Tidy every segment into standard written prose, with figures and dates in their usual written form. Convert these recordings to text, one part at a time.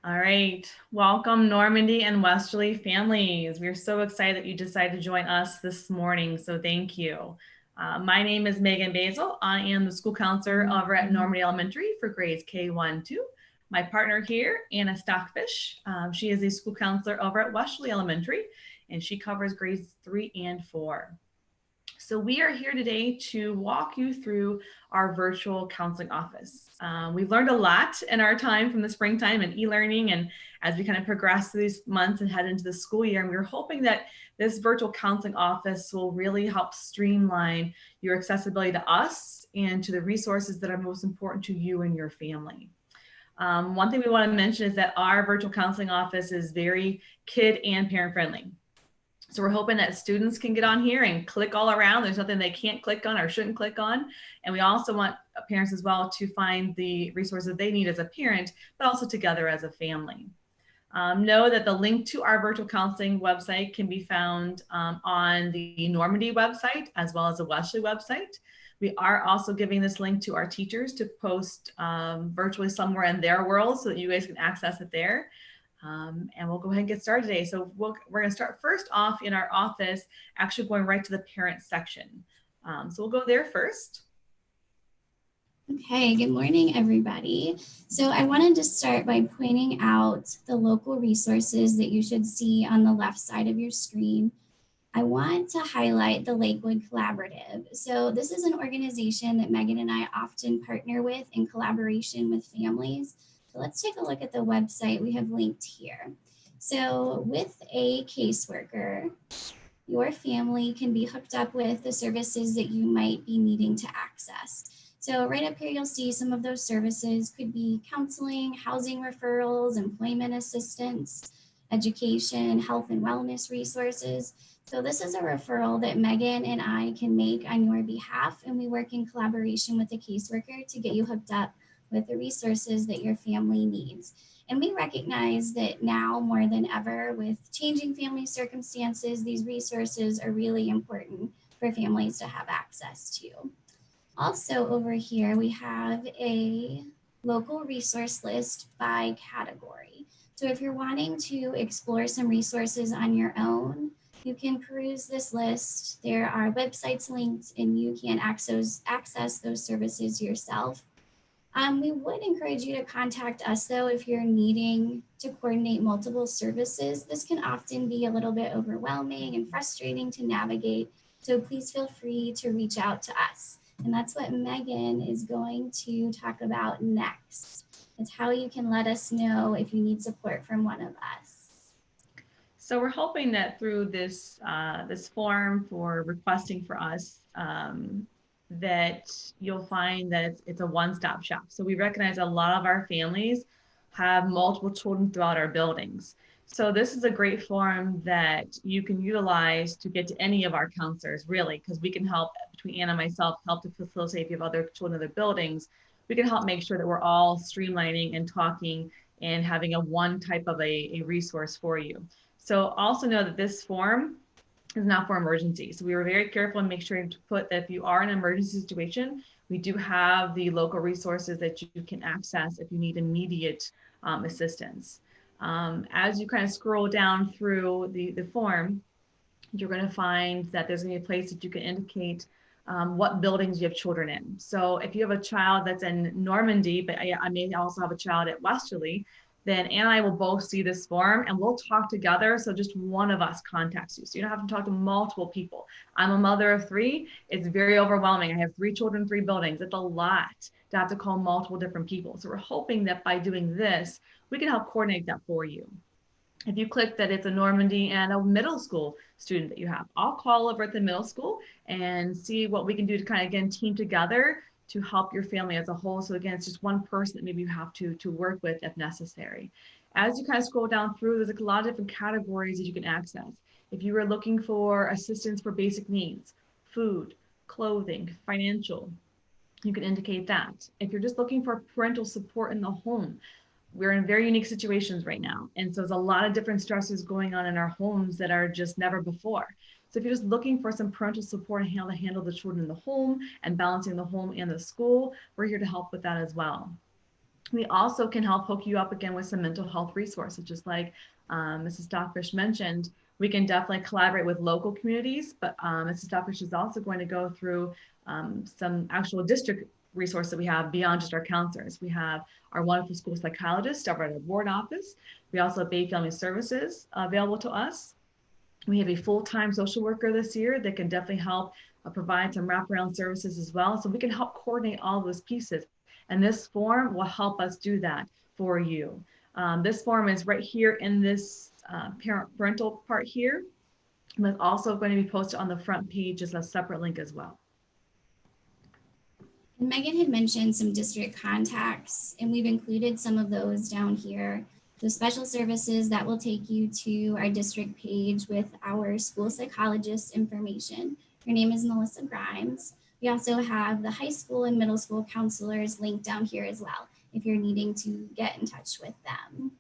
All right, welcome Normandy and Westerly families. We're so excited that you decided to join us this morning, so thank you. My name is Megan Basil. I am the school counselor over at Normandy Elementary for grades K-1-2. My partner here, Anna Stockfish, she is a school counselor over at Westerly Elementary, and she covers grades 3 and 4. So we are here today to walk you through our virtual counseling office. We've learned a lot in our time from the springtime and e-learning, and as we kind of progress through these months and head into the school year, and we're hoping that this virtual counseling office will really help streamline your accessibility to us and to the resources that are most important to you and your family. One thing we want to mention is that our virtual counseling office is very kid and parent friendly. So we're hoping that students can get on here and click all around. There's nothing they can't click on or shouldn't click on. And we also want parents as well to find the resources they need as a parent, but also together as a family. Know that the link to our virtual counseling website can be found on the Normandy website as well as the Wesley website. We are also giving this link to our teachers to post virtually somewhere in their world so that you guys can access it there. And we'll go ahead and get started today. So we're going to start first off in our office, actually going right to the parent section. So we'll go there first. Okay, good morning, everybody. So I wanted to start by pointing out the local resources that you should see on the left side of your screen. I want to highlight the Lakewood Collaborative. So this is an organization that Megan and I often partner with in collaboration with families. So let's take a look at the website we have linked here. So with a caseworker, your family can be hooked up with the services that you might be needing to access. So right up here, you'll see some of those services could be counseling, housing referrals, employment assistance, education, health and wellness resources. So this is a referral that Megan and I can make on your behalf, and we work in collaboration with the caseworker to get you hooked up with the resources that your family needs. And we recognize that now more than ever, with changing family circumstances, these resources are really important for families to have access to. Also over here, we have a local resource list by category. So if you're wanting to explore some resources on your own, you can peruse this list. There are websites linked and you can access those services yourself. We would encourage you to contact us though if you're needing to coordinate multiple services. This can often be a little bit overwhelming and frustrating to navigate. So please feel free to reach out to us. And that's what Megan is going to talk about next. It's how you can let us know if you need support from one of us. So we're hoping that through this form for requesting for us, that you'll find that it's a one-stop shop. So we recognize a lot of our families have multiple children throughout our buildings. So this is a great forum that you can utilize to get to any of our counselors, really, because we can help, between Anna and myself, help to facilitate if you have other children in other buildings. We can help make sure that we're all streamlining and talking and having a one type of a resource for you. So also know that this form is not for emergency. So we were very careful and make sure to put that if you are in an emergency situation, we do have the local resources that you can access if you need immediate assistance. As you kind of scroll down through the form, you're going to find that there's going to be a place that you can indicate what buildings you have children in. So if you have a child that's in Normandy, but I may also have a child at Westerly, then Anna and I will both see this form and we'll talk together. So just one of us contacts you. So you don't have to talk to multiple people. I'm a mother of 3. It's very overwhelming. I have 3 children, 3 buildings. It's a lot to have to call multiple different people. So we're hoping that by doing this, we can help coordinate that for you. If you click that it's a Normandy and a middle school student that you have, I'll call over at the middle school and see what we can do to kind of, again, team together to help your family as a whole. So again, it's just one person that maybe you have to work with if necessary. As you kind of scroll down through, there's a lot of different categories that you can access. If you were looking for assistance for basic needs, food, clothing, financial, you can indicate that. If you're just looking for parental support in the home, we're in very unique situations right now. And so there's a lot of different stresses going on in our homes that are just never before. So if you're just looking for some parental support and how to handle the children in the home and balancing the home and the school, we're here to help with that as well. We also can help hook you up again with some mental health resources, just like Mrs. Stockfish mentioned. We can definitely collaborate with local communities, but Mrs. Stockfish is also going to go through some actual district resources that we have beyond just our counselors. We have our wonderful school psychologists over at our board office. We also have Bay Family Services available to us. We have a full-time social worker this year that can definitely help provide some wraparound services as well. So we can help coordinate all those pieces. And this form will help us do that for you. This form is right here in this parental part here, but also going to be posted on the front page as a separate link as well. And Megan had mentioned some district contacts, and we've included some of those down here. So special services that will take you to our district page with our school psychologist information. Her name is Melissa Grimes. We also have the high school and middle school counselors linked down here as well, if you're needing to get in touch with them.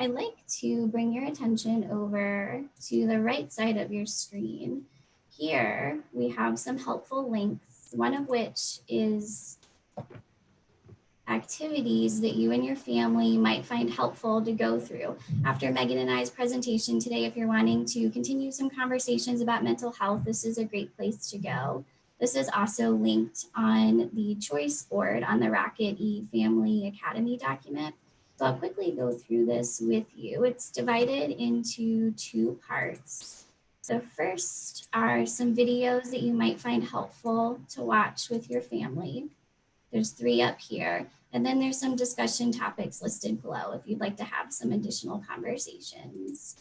I'd like to bring your attention over to the right side of your screen. Here we have some helpful links, one of which is activities that you and your family might find helpful to go through. After Megan and I's presentation today, if you're wanting to continue some conversations about mental health, this is a great place to go. This is also linked on the choice board on the Rocket eFamily Academy document. So I'll quickly go through this with you. It's divided into two parts. The first are some videos that you might find helpful to watch with your family. There's 3 up here. And then there's some discussion topics listed below if you'd like to have some additional conversations.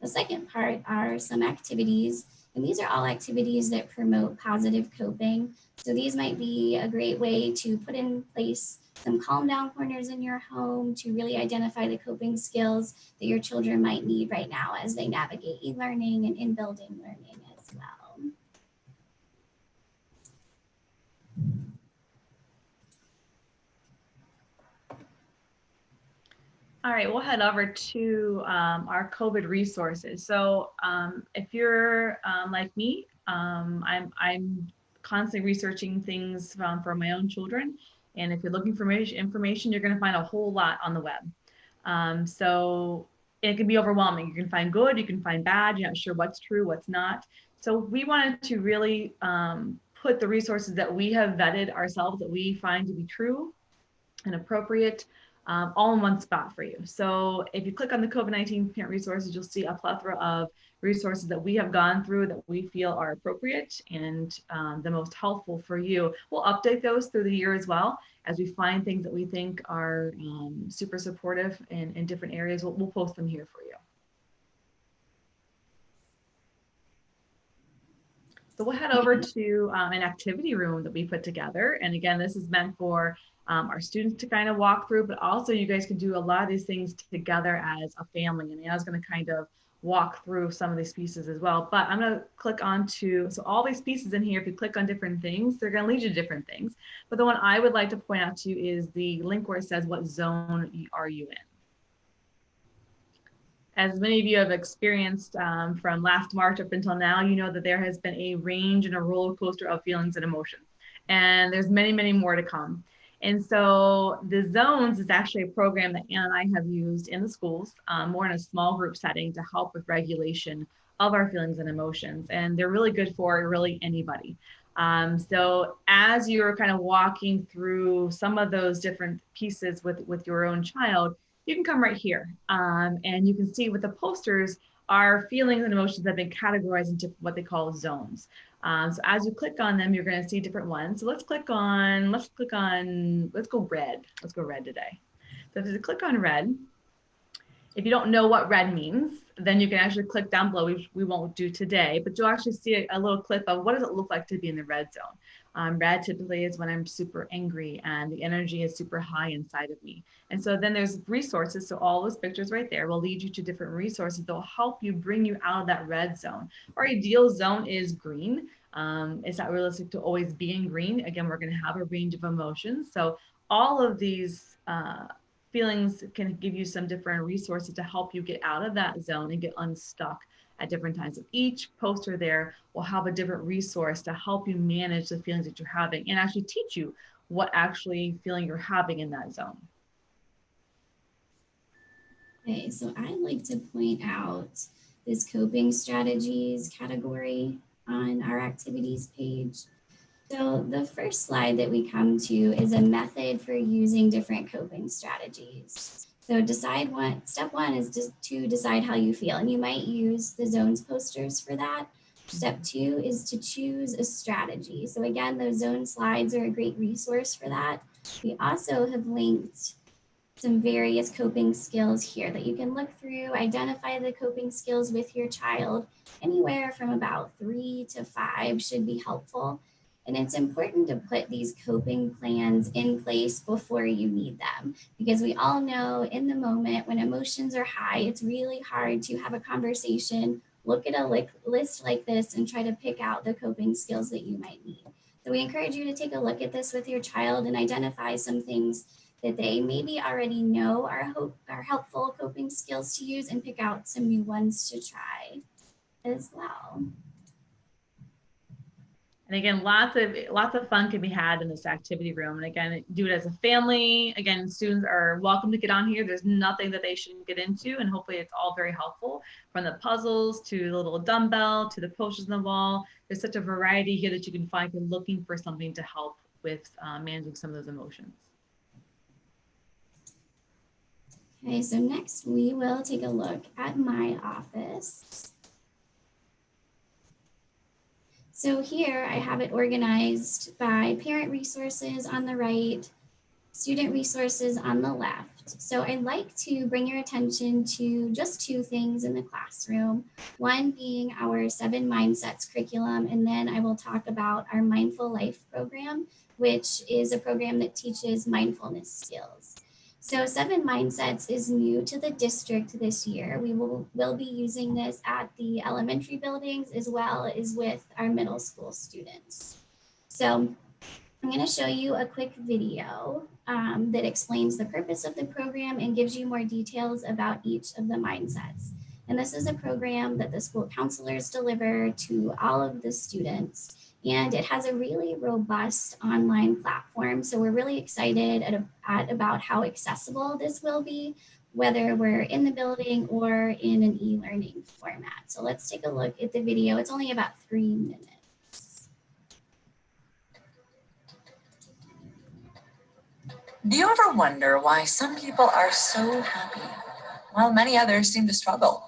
The second part are some activities, and these are all activities that promote positive coping. So these might be a great way to put in place some calm down corners in your home to really identify the coping skills that your children might need right now as they navigate e-learning and in-building learning as well. All right, we'll head over to our COVID resources. So if you're like me, I'm constantly researching things for my own children. And if you're looking for information, you're going to find a whole lot on the web. So it can be overwhelming. You can find good, you can find bad. You're not sure what's true, what's not. So we wanted to really put the resources that we have vetted ourselves that we find to be true and appropriate all in one spot for you. So if you click on the COVID-19 parent resources, you'll see a plethora of resources that we have gone through that we feel are appropriate and the most helpful for you. We'll update those through the year as well as we find things that we think are super supportive in different areas. We'll post them here for you. So we'll head over to an activity room that we put together. And again, this is meant for our students to kind of walk through, but also you guys can do a lot of these things together as a family. And Anna's going to kind of walk through some of these pieces as well. But I'm going to click on to, so all these pieces in here, if you click on different things, they're going to lead you to different things. But the one I would like to point out to you is the link where it says, what zone are you in? As many of you have experienced from last March up until now, you know that there has been a range and a roller coaster of feelings and emotions. And there's many, many more to come. And so the zones is actually a program that Anna and I have used in the schools, more in a small group setting to help with regulation of our feelings and emotions. And they're really good for really anybody. So as you're kind of walking through some of those different pieces with your own child, you can come right here and you can see with the posters, our feelings and emotions have been categorized into what they call zones. So as you click on them, you're going to see different ones. So let's go red. Let's go red today. So if you click on red, if you don't know what red means, then you can actually click down below. We won't do today, but you'll actually see a little clip of what does it look like to be in the red zone. Red typically is when I'm super angry and the energy is super high inside of me. And so then there's resources. So all those pictures right there will lead you to different resources that will help you bring you out of that red zone. Our ideal zone is green. It's not realistic to always be in green. Again, we're going to have a range of emotions. So all of these feelings can give you some different resources to help you get out of that zone and get unstuck at different times. So each poster there will have a different resource to help you manage the feelings that you're having and actually teach you what actually feeling you're having in that zone. Okay, so I'd like to point out this coping strategies category on our activities page. So the first slide that we come to is a method for using different coping strategies. So step one is just to decide how you feel, and you might use the zones posters for that. Step two is to choose a strategy. So again, those zone slides are a great resource for that. We also have linked some various coping skills here that you can look through, identify the coping skills with your child. Anywhere from about 3 to 5 should be helpful. And it's important to put these coping plans in place before you need them, because we all know in the moment when emotions are high, it's really hard to have a conversation, look at a list like this and try to pick out the coping skills that you might need. So we encourage you to take a look at this with your child and identify some things that they maybe already know are helpful coping skills to use, and pick out some new ones to try as well. And again, lots of fun can be had in this activity room. And again, do it as a family. Again, students are welcome to get on here. There's nothing that they shouldn't get into, and hopefully it's all very helpful, from the puzzles to the little dumbbell to the posters on the wall. There's such a variety here that you can find if you're looking for something to help with managing some of those emotions. Okay, so next we will take a look at My Office. So here I have it organized by parent resources on the right, student resources on the left. So I'd like to bring your attention to just 2 things in the classroom, one being our 7 Mindsets curriculum, and then I will talk about our Mindful Life program, which is a program that teaches mindfulness skills. So 7 Mindsets is new to the district this year. We will be using this at the elementary buildings as well as with our middle school students. So I'm going to show you a quick video that explains the purpose of the program and gives you more details about each of the mindsets. And this is a program that the school counselors deliver to all of the students. And it has a really robust online platform. So we're really excited about how accessible this will be, whether we're in the building or in an e-learning format. So let's take a look at the video. It's only about 3 minutes. Do you ever wonder why some people are so happy while many others seem to struggle?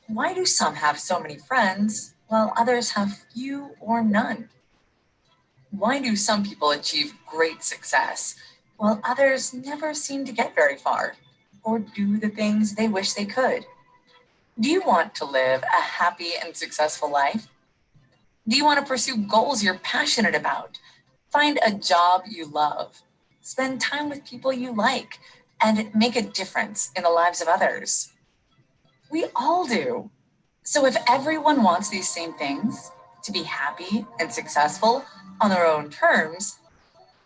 Why do some have so many friends while others have few or none? Why do some people achieve great success while others never seem to get very far or do the things they wish they could? Do you want to live a happy and successful life? Do you want to pursue goals you're passionate about? Find a job you love? Spend time with people you like, and make a difference in the lives of others? We all do. So if everyone wants these same things, to be happy and successful on their own terms,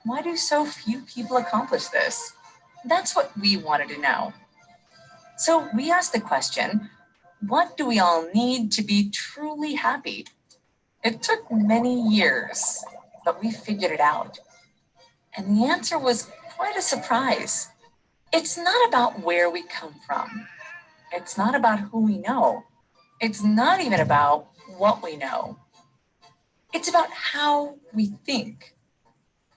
why do so few people accomplish this? That's what we wanted to know. So we asked the question, what do we all need to be truly happy? It took many years, but we figured it out. And the answer was quite a surprise. It's not about where we come from. It's not about who we know. It's not even about what we know. It's about how we think.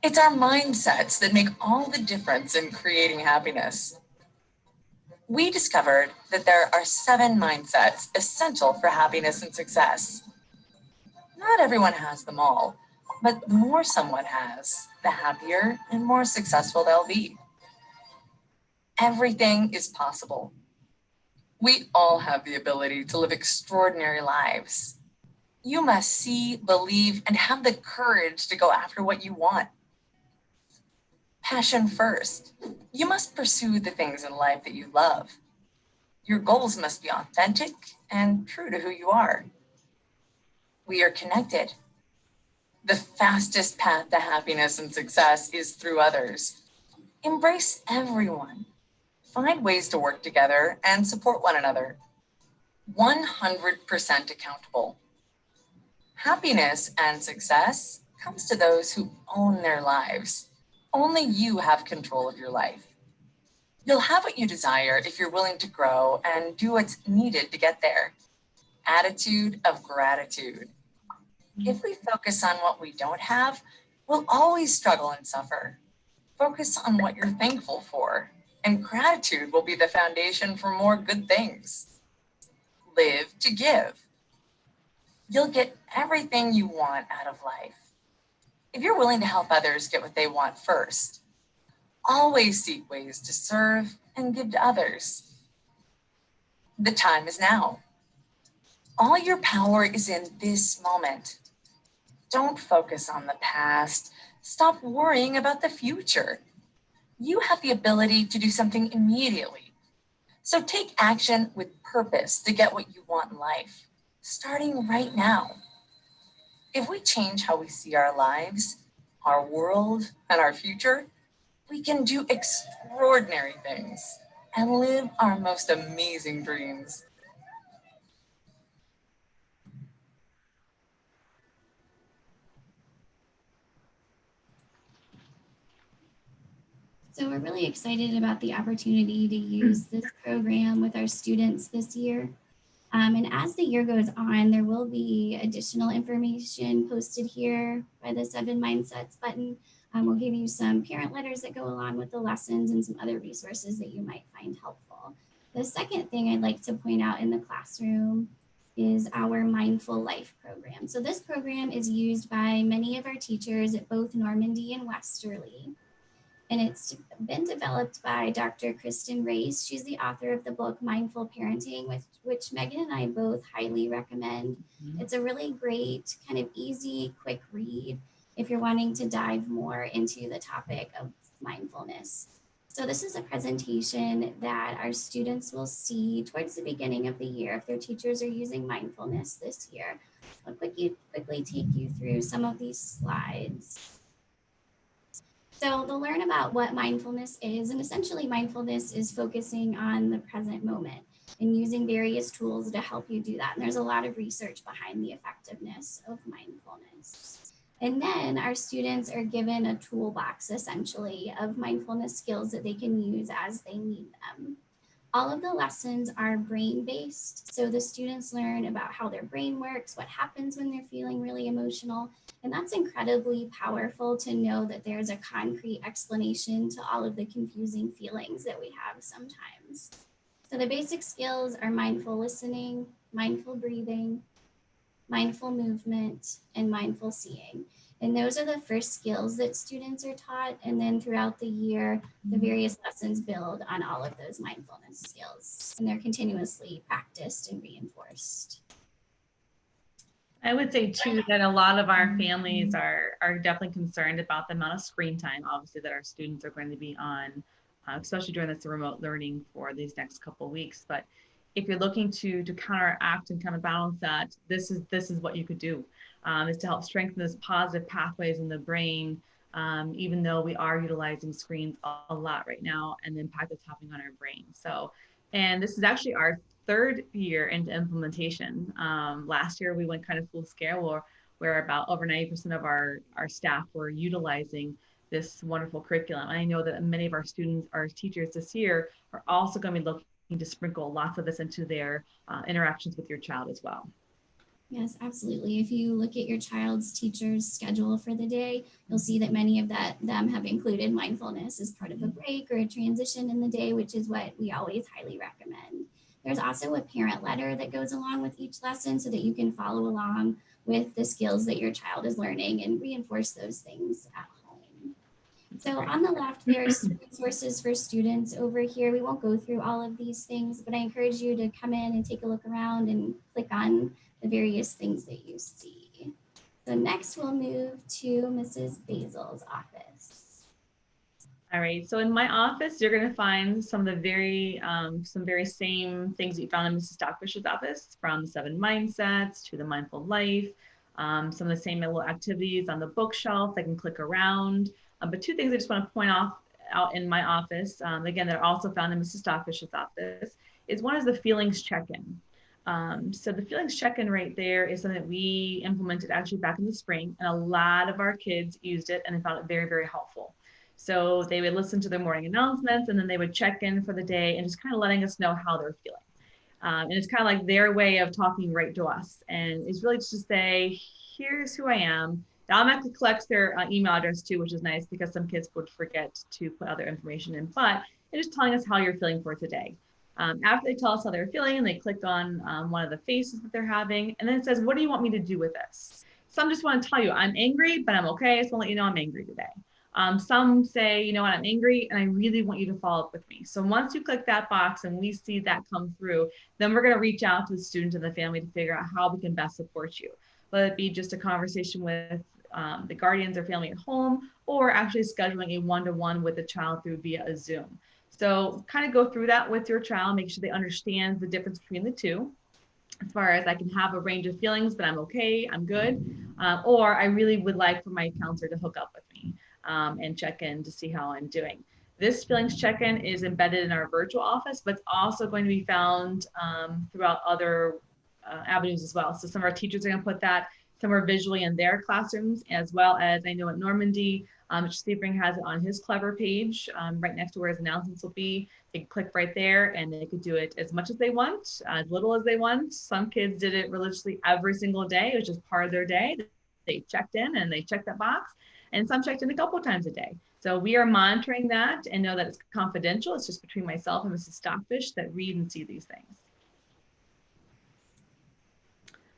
It's our mindsets that make all the difference in creating happiness. We discovered that there are 7 mindsets essential for happiness and success. Not everyone has them all, but the more someone has, the happier and more successful they'll be. Everything is possible. We all have the ability to live extraordinary lives. You must see, believe, and have the courage to go after what you want. Passion first. You must pursue the things in life that you love. Your goals must be authentic and true to who you are. We are connected. The fastest path to happiness and success is through others. Embrace everyone. Find ways to work together and support one another. 100% accountable. Happiness and success comes to those who own their lives. Only you have control of your life. You'll have what you desire if you're willing to grow and do what's needed to get there. Attitude of gratitude. If we focus on what we don't have, we'll always struggle and suffer. Focus on what you're thankful for, and gratitude will be the foundation for more good things. Live to give. You'll get everything you want out of life. If you're willing to help others get what they want first, always seek ways to serve and give to others. The time is now. All your power is in this moment. Don't focus on the past. Stop worrying about the future. You have the ability to do something immediately. So take action with purpose to get what you want in life, starting right now. If we change how we see our lives, our world, and our future, we can do extraordinary things and live our most amazing dreams. So we're really excited about the opportunity to use this program with our students this year. And as the year goes on, there will be additional information posted here by the 7 Mindsets button. We'll give you some parent letters that go along with the lessons and some other resources that you might find helpful. The second thing I'd like to point out in the classroom is our Mindful Life program. So this program is used by many of our teachers at both Normandy and Westerly. And it's been developed by Dr. Kristen Race. She's the author of the book Mindful Parenting, which Megan and I both highly recommend. It's a really great, kind of easy, quick read if you're wanting to dive more into the topic of mindfulness. So this is a presentation that our students will see towards the beginning of the year if their teachers are using mindfulness this year. I'll quickly take you through some of these slides. So they'll learn about what mindfulness is, and essentially mindfulness is focusing on the present moment and using various tools to help you do that. And there's a lot of research behind the effectiveness of mindfulness. And then our students are given a toolbox essentially of mindfulness skills that they can use as they need them. All of the lessons are brain-based, so the students learn about how their brain works, what happens when they're feeling really emotional, and that's incredibly powerful to know that there's a concrete explanation to all of the confusing feelings that we have sometimes. So the basic skills are mindful listening, mindful breathing, mindful movement, and mindful seeing. And those are the first skills that students are taught. And then throughout the year, the various lessons build on all of those mindfulness skills, and they're continuously practiced and reinforced. I would say too that a lot of our families are definitely concerned about the amount of screen time, obviously, that our students are going to be on, especially during this remote learning for these next couple of weeks. But if you're looking to counteract and kind of balance that, this is what you could do, is to help strengthen those positive pathways in the brain, even though we are utilizing screens a lot right now and the impact it's having on our brain. So, and this is actually our third year into implementation. Last year we went kind of full scale where about over 90% of our staff were utilizing this wonderful curriculum. And I know that many of our students, our teachers this year are also going to be looking to sprinkle lots of this into their interactions with your child as well. Yes, absolutely. If you look at your child's teacher's schedule for the day, you'll see that many of them have included mindfulness as part of a break or a transition in the day, which is what we always highly recommend. There's also a parent letter that goes along with each lesson so that you can follow along with the skills that your child is learning and reinforce those things at home. So on the left, there's resources for students over here. We won't go through all of these things, but I encourage you to come in and take a look around and click on the various things that you see. So next we'll move to Mrs. Basil's office. All right, so in my office, you're gonna find some of the some very same things that you found in Mrs. Stockfish's office, from the 7 Mindsets to the Mindful Life, some of the same little activities on the bookshelf. I can click around, but two things I just wanna point out in my office, again, that are also found in Mrs. Stockfish's office, is one is the feelings check-in. So the feelings check-in right there is something that we implemented actually back in the spring, and a lot of our kids used it and they found it very, very helpful. So they would listen to their morning announcements, and then they would check in for the day and just kind of letting us know how they're feeling. And it's kind of like their way of talking right to us. And it's really just to say, here's who I am. It automatically collects their email address too, which is nice because some kids would forget to put other information in, but it's just telling us how you're feeling for today. After they tell us how they're feeling and they click on one of the faces that they're having, and then it says, what do you want me to do with this? Some just want to tell you, I'm angry, but I'm okay. I just want to let you know I'm angry today. Some say, you know what, I'm angry and I really want you to follow up with me. So once you click that box and we see that come through, then we're going to reach out to the student and the family to figure out how we can best support you. Whether it be just a conversation with the guardians or family at home, or actually scheduling a one-to-one with the child through via a Zoom. So kind of go through that with your child, make sure they understand the difference between the two. As far as I can have a range of feelings, but I'm okay, I'm good. Or I really would like for my counselor to hook up with me and check in to see how I'm doing. This feelings check-in is embedded in our virtual office, but it's also going to be found throughout other avenues as well. So some of our teachers are going to put that somewhere visually in their classrooms, as well as I know at Normandy, Sebring has it on his Clever page right next to where his announcements will be. They can click right there and they could do it as much as they want, as little as they want. Some kids did it religiously every single day. It was just part of their day. They checked in and they checked that box, and some checked in a couple of times a day. So we are monitoring that and know that it's confidential. It's just between myself and Mrs. Stockfish that read and see these things.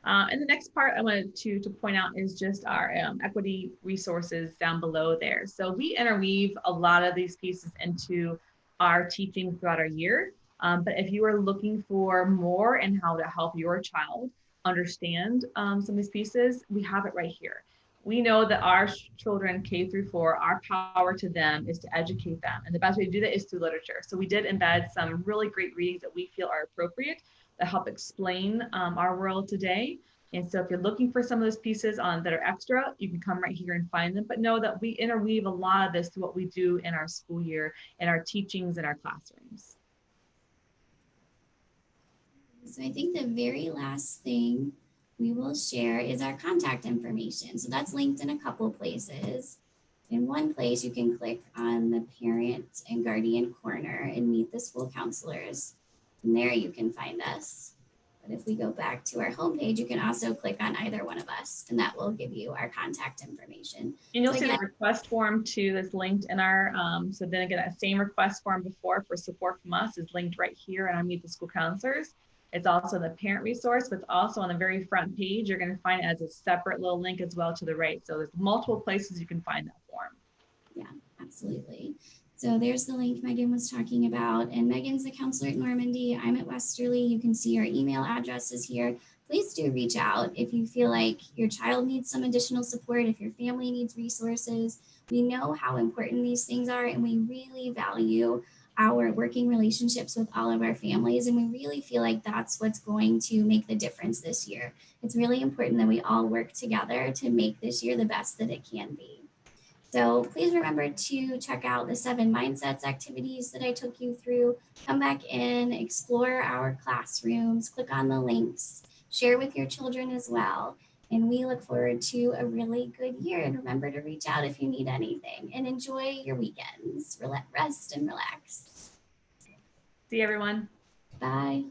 And the next part I wanted to point out is just our equity resources down below there. So we interweave a lot of these pieces into our teaching throughout our year. But if you are looking for more and how to help your child understand some of these pieces, we have it right here. We know that our children K through 4, our power to them is to educate them. And the best way to do that is through literature. So we did embed some really great readings that we feel are appropriate that help explain our world today. And so if you're looking for some of those pieces that are extra, you can come right here and find them. But know that we interweave a lot of this to what we do in our school year and our teachings in our classrooms. So I think the very last thing we will share is our contact information. So that's linked in a couple places. In one place, you can click on the parent and guardian corner and meet the school counselors. And there you can find us. But if we go back to our homepage, you can also click on either one of us, and that will give you our contact information. And you'll see the request form too that's linked in our, so then again, that same request form before for support from us is linked right here in our Meet the School Counselors. It's also the parent resource, but it's also on the very front page. You're going to find it as a separate little link as well to the right. So there's multiple places you can find that form. Yeah, absolutely. So there's the link Megan was talking about, and Megan's the counselor at Normandy. I'm at Westerly. You can see our email addresses here. Please do reach out if you feel like your child needs some additional support, if your family needs resources. We know how important these things are, and we really value our working relationships with all of our families, and we really feel like that's what's going to make the difference this year. It's really important that we all work together to make this year the best that it can be. So please remember to check out the 7 mindsets activities that I took you through. Come back in, explore our classrooms, click on the links, share with your children as well. And we look forward to a really good year. And remember to reach out if you need anything, and enjoy your weekends. Rest and relax. See you, everyone. Bye.